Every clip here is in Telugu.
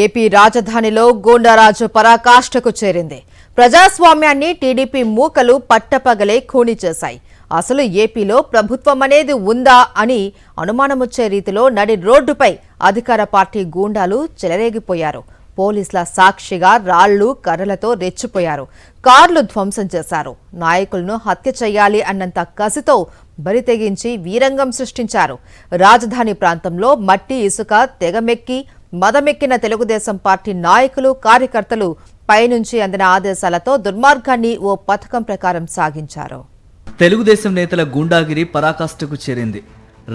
ఏపీ రాజధానిలో గూండారాజు పరాకాష్ఠకు చేరింది. ప్రజాస్వామ్యాన్ని టీడీపీ మూకలు పట్టపగలే ఖూనీ చేశాయి. అసలు ఏపీలో ప్రభుత్వం అనేది ఉందా అని అనుమానమొచ్చే రీతిలో నడి రోడ్డుపై అధికార పార్టీ గూండాలు చెలరేగిపోయారు. పోలీసుల సాక్షిగా రాళ్లు కర్రలతో రెచ్చిపోయారు. కార్లు ధ్వంసం చేశారు. నాయకులను హత్య చేయాలి అన్నంత కసితో బరితెగించి వీరంగం సృష్టించారు. రాజధాని ప్రాంతంలో మట్టి ఇసుక తెగమెక్కి మదమెక్కిన తెలుగుదేశం పార్టీ నాయకులు కార్యకర్తలు పైనుంచి అందిన ఆదేశాలతో దుర్మార్గాన్ని ఓ పథకం ప్రకారం సాగించారు. తెలుగుదేశం నేతల గూండాగిరి పరాకాష్ఠకు చేరింది.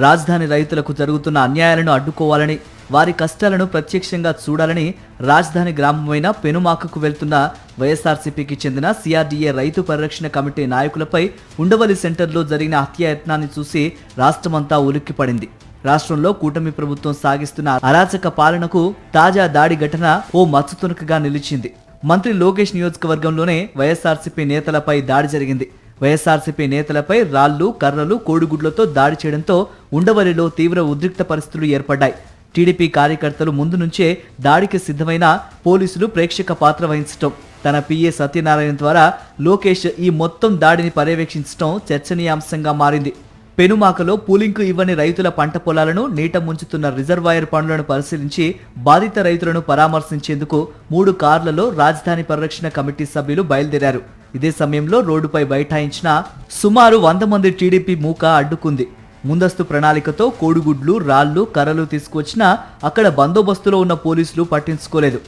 రాజధాని రైతులకు జరుగుతున్న అన్యాయాలను అడ్డుకోవాలని, వారి కష్టాలను ప్రత్యక్షంగా చూడాలని రాజధాని గ్రామమైన పెనుమాకకు వెళ్తున్న వైఎస్ఆర్సీపీకి చెందిన సిఆర్డీఏ రైతు పరిరక్షణ కమిటీ నాయకులపై ఉండవల్లి సెంటర్లో జరిగిన హత్యాయత్నాన్ని చూసి రాష్ట్రమంతా ఉలిక్కిపడింది. రాష్ట్రంలో కూటమి ప్రభుత్వం సాగిస్తున్న అరాచక పాలనకు తాజా దాడి ఘటన ఓ మచ్చుతునకగా నిలిచింది. మంత్రి లోకేష్ నియోజకవర్గంలోనే వైఎస్ఆర్సీపీ నేతలపై దాడి జరిగింది. వైఎస్ఆర్సీపీ నేతలపై రాళ్లు కర్రలు కోడిగుడ్లతో దాడి చేయడంతో ఉండవల్లిలో తీవ్ర ఉద్రిక్త పరిస్థితులు ఏర్పడ్డాయి. టీడీపీ కార్యకర్తలు ముందు నుంచే దాడికి సిద్ధమైన పోలీసులు ప్రేక్షక పాత్ర వహించడం, తన పిఏ సత్యనారాయణ ద్వారా లోకేష్ ఈ మొత్తం దాడిని పర్యవేక్షించడం చర్చనీయాంశంగా మారింది. పెనుమాకలో పూలింగ్కు ఇవ్వని రైతుల పంట పొలాలను నీట ముంచుతున్న రిజర్వాయర్ పనులను పరిశీలించి బాధిత రైతులను పరామర్శించేందుకు 3 కార్లలో రాజధాని పరిరక్షణ కమిటీ సభ్యులు బయలుదేరారు. ఇదే సమయంలో రోడ్డుపై బైఠాయించిన సుమారు 100 మంది టీడీపీ మూక అడ్డుకుంది. ముందస్తు ప్రణాళికతో కోడిగుడ్లు రాళ్లు కర్రలు తీసుకొచ్చినా అక్కడ బందోబస్తులో ఉన్న పోలీసులు పట్టించుకోలేదు.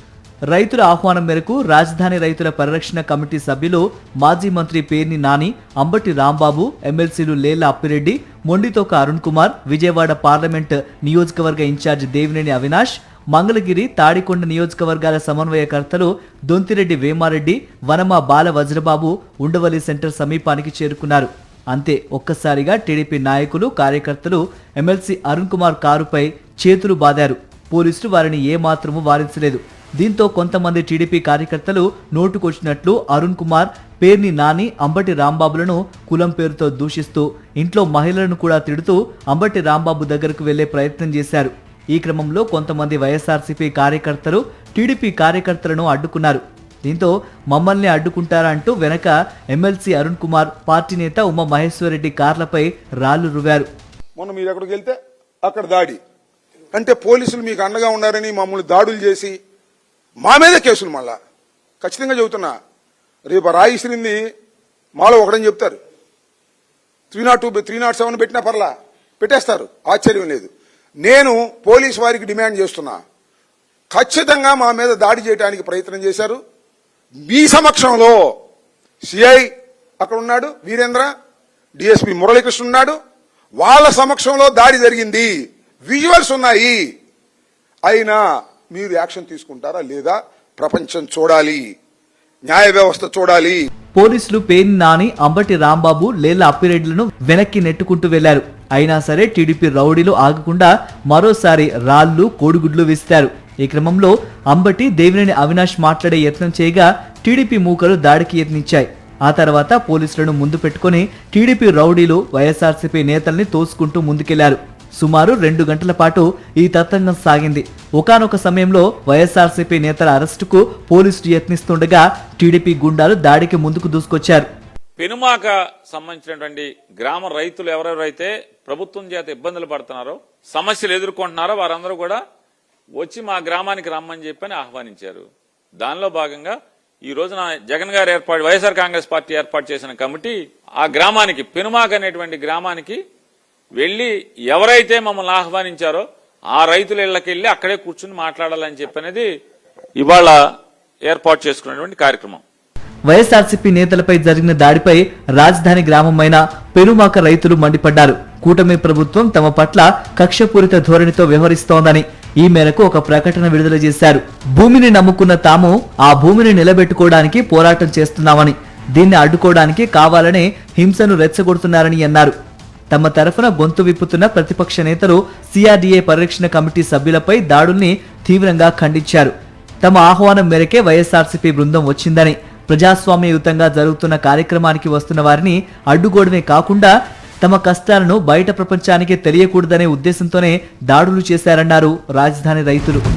రైతుల ఆహ్వానం మేరకు రాజధాని రైతుల పరిరక్షణ కమిటీ సభ్యులు మాజీ మంత్రి పేర్ని నాని, అంబటి రాంబాబు, ఎమ్మెల్సీలు లేళ్ల అప్పిరెడ్డి, మొండితోక అరుణ్ కుమార్, విజయవాడ పార్లమెంట్ నియోజకవర్గ ఇన్ఛార్జ్ దేవినేని అవినాష్, మంగళగిరి తాడికొండ నియోజకవర్గాల సమన్వయకర్తలు దొంతిరెడ్డి వేమారెడ్డి, వనమ బాల వజ్రబాబు ఉండవల్లి సెంటర్ సమీపానికి చేరుకున్నారు. అంతే ఒక్కసారిగా టీడీపీ నాయకులు కార్యకర్తలు ఎమ్మెల్సీ అరుణ్ కుమార్ కారుపై చేతులు బాదారు. పోలీసులు వారిని ఏమాత్రమూ వారించలేదు. దీంతో కొంతమంది టీడీపీ కార్యకర్తలు నోటుకొచ్చినట్లు అరుణ్ కుమార్, పేర్ని నాని, అంబటి రాంబాబులను కులం పేరుతో దూషిస్తూ ఇంట్లో మహిళలను కూడా తిడుతూ అంబటి రాంబాబు దగ్గరకు వెళ్లే ప్రయత్నం చేశారు. ఈ క్రమంలో కొంతమంది వైఎస్ఆర్సీపీ కార్యకర్తలు టీడీపీ కార్యకర్తలను అడ్డుకున్నారు. దీంతో మమ్మల్ని అడ్డుకుంటారా అంటూ వెనక ఎమ్మెల్సీ అరుణ్ కుమార్, పార్టీ నేత ఉమా మహేశ్వరరెడ్డి కార్లపై రాళ్లు రువ్వారు. మొన్న మీరు ఎక్కడికి వెళ్తే అక్కడ దాడి అంటే పోలీసులు మీకు అండగా ఉన్నారని మమ్మల్ని దాడులు చేసి మా మీదే కేసులు. మళ్ళా ఖచ్చితంగా చెబుతున్నా, రేపు రాయి ఇసిరింది మాలో ఒకడని చెప్తారు. 302, 307 పెట్టినా పర్లా పెట్టేస్తారు, ఆశ్చర్యం లేదు. నేను పోలీసు వారికి డిమాండ్ చేస్తున్నా, ఖచ్చితంగా మా మీద దాడి చేయడానికి ప్రయత్నం చేశారు. మీ సమక్షంలో సిఐ అక్కడ ఉన్నాడు, వీరేంద్ర, డిఎస్పీ మురళీకృష్ణ ఉన్నాడు, వాళ్ళ సమక్షంలో దాడి జరిగింది, విజువల్స్ ఉన్నాయి. అయినా మీరు యాక్షన్ తీసుకుంటారా లేదా? ప్రపంచం చూడాలి, న్యాయ వ్యవస్థ చూడాలి. పోలీసులు పేర్ని నాని, అంబటి రాంబాబు, లేళ్ల అప్పిరెడ్డిలను వెనక్కి నెట్టుకుంటూ వెళ్లారు. అయినా సరే టీడీపీ రౌడీలు ఆగకుండా మరోసారి రాళ్లు కోడిగుడ్లు విసిరారు. ఈ క్రమంలో అంబటి, దేవినేని అవినాష్ మాట్లాడే యత్నం చేయగా టీడీపీ మూకలు దాడికి యత్నించాయి. ఆ తర్వాత పోలీసులను ముందు పెట్టుకుని టీడీపీ రౌడీలు వైఎస్ఆర్సీపీ నేతల్ని తోసుకుంటూ ముందుకెళ్లారు. సుమారు 2 గంటల పాటు ఈ తతంగం సాగింది. ఒకానొక సమయంలో వైఎస్ఆర్సీపీ నేతల అరెస్టుకు పోలీసులు యత్నిస్తుండగా టీడీపీ గుండాలు దాడికి ముందుకు దూసుకొచ్చారు. పెనుమాక సంబంధించినటువంటి గ్రామ రైతులు ఎవరెవరైతే ప్రభుత్వం చేత ఇబ్బందులు పడుతున్నారో, సమస్యలు ఎదుర్కొంటున్నారో వారందరూ కూడా వచ్చి మా గ్రామానికి రమ్మని చెప్పని ఆహ్వానించారు. దానిలో భాగంగా ఈ రోజున జగన్ గారు వైఎస్ఆర్ కాంగ్రెస్ పార్టీ ఏర్పాటు చేసిన కమిటీ ఆ గ్రామానికి, పెనుమాక అనేటువంటి గ్రామానికి వెళ్లి ఎవరైతే మమ్మల్ని ఆహ్వానించారో ఆ రైతుల ఇళ్లకి వెళ్లి అక్కడే కూర్చుని మాట్లాడాలని చెప్పనేది ఇవాళ ఏర్పాటు చేసుకున్నటువంటి కార్యక్రమం. వైఎస్ఆర్సీపీ నేతలపై జరిగిన దాడిపై రాజధాని గ్రామమైన పెనుమాక రైతులు మండిపడ్డారు. కూటమి ప్రభుత్వం తమ పట్ల కక్షపూరిత ధోరణితో వ్యవహరిస్తోందని ఈ మేరకు ఒక ప్రకటన విడుదల చేశారు. భూమిని నమ్ముకున్న తాము ఆ భూమిని నిలబెట్టుకోవడానికి పోరాటం చేస్తున్నామని, దీన్ని అడ్డుకోవడానికి కావాలనే హింసను రెచ్చగొడుతున్నారని అన్నారు. తమ తరఫున గొంతు విప్పుతున్న ప్రతిపక్ష నేతలు సిఆర్డీఏ పరిరక్షణ కమిటీ సభ్యులపై దాడుల్ని తీవ్రంగా ఖండించారు. తమ ఆహ్వానం మేరకే వైఎస్ఆర్సీపీ బృందం వచ్చిందని, ప్రజాస్వామ్యయుతంగా జరుగుతున్న కార్యక్రమానికి వస్తున్న వారిని అడ్డుకోవడమే కాకుండా తమ కష్టాలను బయట ప్రపంచానికి తెలియకూడదనే ఉద్దేశంతోనే దాడులు చేశారన్నారు రాజధాని రైతులు.